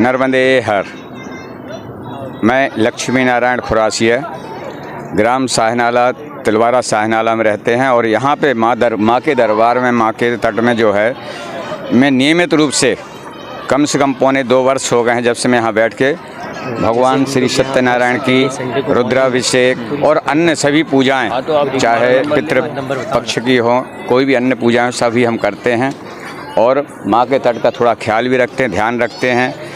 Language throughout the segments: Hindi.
नर्मदे हर। मैं लक्ष्मी नारायण खुरासिया, ग्राम शाहनाला तिलवारा शाहनाला में रहते हैं और यहाँ पे माँ के दरबार में, माँ के तट में जो है, मैं नियमित रूप से कम से कम पौने 2 वर्ष हो गए हैं जब से मैं यहाँ बैठ के भगवान श्री सत्यनारायण की रुद्राभिषेक और अन्य सभी पूजाएं, चाहे पितृ पक्ष की हो, कोई भी अन्य पूजाएं, सभी हम करते हैं और माँ के तट का थोड़ा ख्याल भी रखते हैं, ध्यान रखते हैं।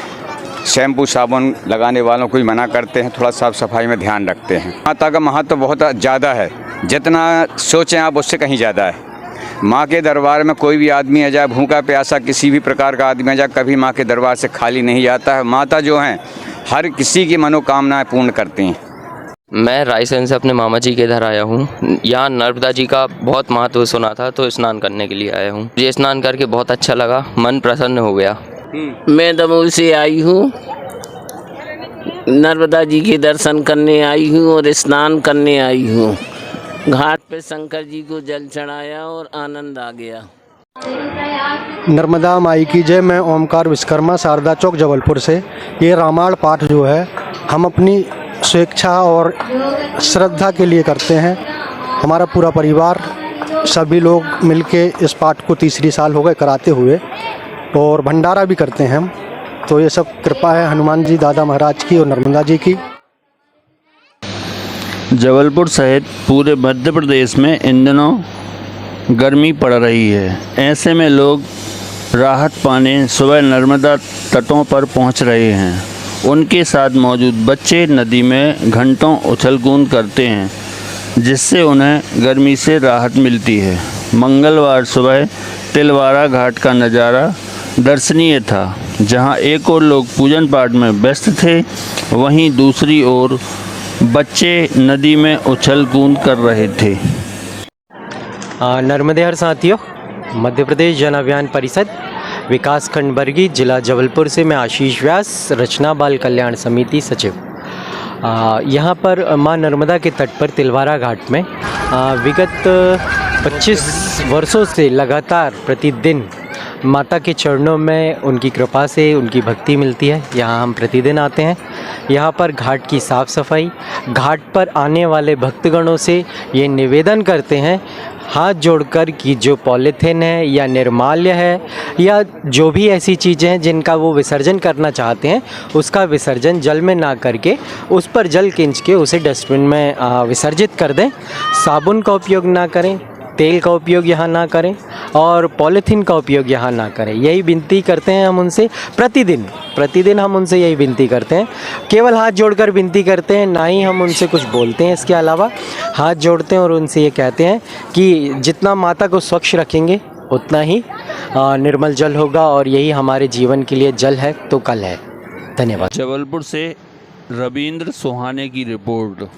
शैम्पू साबुन लगाने वालों को भी मना करते हैं, थोड़ा साफ़ सफाई में ध्यान रखते हैं। माता का महत्व तो बहुत ज़्यादा है, जितना सोचें आप उससे कहीं ज़्यादा है। माँ के दरबार में कोई भी आदमी आ जाए, भूखा प्यासा किसी भी प्रकार का आदमी आ जाए, कभी माँ के दरबार से खाली नहीं जाता है। माता जो हैं हर किसी की मनोकामनाएं पूर्ण करती हैं। मैं रायसेन से अपने मामा जी के इधर आया हूँ। यहाँ नर्मदा जी का बहुत महत्व सुना था तो स्नान करने के लिए आया हूँ। ये स्नान करके बहुत अच्छा लगा, मन प्रसन्न हो गया। मैं दमोह से आई हूँ, नर्मदा जी के दर्शन करने आई हूँ और स्नान करने आई हूँ। घाट पे शंकर जी को जल चढ़ाया और आनंद आ गया। नर्मदा माई की जय। मैं ओमकार विश्वकर्मा, शारदा चौक, जबलपुर से। ये रामायण पाठ जो है हम अपनी स्वेच्छा और श्रद्धा के लिए करते हैं। हमारा पूरा परिवार, सभी लोग मिलके इस पाठ को 3री साल हो गए कराते हुए, और भंडारा भी करते हैं हम। तो ये सब कृपा है हनुमान जी दादा महाराज की और नर्मदा जी की। जबलपुर सहित पूरे मध्य प्रदेश में इन दिनों गर्मी पड़ रही है। ऐसे में लोग राहत पाने सुबह नर्मदा तटों पर पहुंच रहे हैं। उनके साथ मौजूद बच्चे नदी में घंटों उछल कूद करते हैं, जिससे उन्हें गर्मी से राहत मिलती है। मंगलवार सुबह तिलवारा घाट का नज़ारा दर्शनीय था, जहां एक ओर लोग पूजन पाठ में व्यस्त थे, वहीं दूसरी ओर बच्चे नदी में उछल कूद कर रहे थे। नर्मदे हर साथियों, मध्य प्रदेश जन अभियान परिषद विकास खंड बरगी, जिला जबलपुर से मैं आशीष व्यास, रचना बाल कल्याण समिति सचिव। यहाँ पर माँ नर्मदा के तट पर तिलवारा घाट में विगत 25 वर्षों से लगातार प्रतिदिन माता के चरणों में उनकी कृपा से उनकी भक्ति मिलती है। यहाँ हम प्रतिदिन आते हैं। यहाँ पर घाट की साफ़ सफाई, घाट पर आने वाले भक्तगणों से ये निवेदन करते हैं हाथ जोड़कर कि जो पॉलीथीन है या निर्माल्य है या जो भी ऐसी चीज़ें हैं जिनका वो विसर्जन करना चाहते हैं, उसका विसर्जन जल में ना करके उस पर जल खींच के उसे डस्टबिन में विसर्जित कर दें। साबुन का उपयोग ना करें, तेल का उपयोग यहाँ ना करें और पॉलीथीन का उपयोग यहाँ ना करें। यही विनती करते हैं हम उनसे प्रतिदिन हम उनसे यही विनती करते हैं। केवल हाथ जोड़कर विनती करते हैं, ना ही हम उनसे कुछ बोलते हैं। इसके अलावा हाथ जोड़ते हैं और उनसे ये कहते हैं कि जितना माता को स्वच्छ रखेंगे उतना ही निर्मल जल होगा, और यही हमारे जीवन के लिए जल है तो कल है। धन्यवाद। जबलपुर से रविंद्र सोहाने की रिपोर्ट।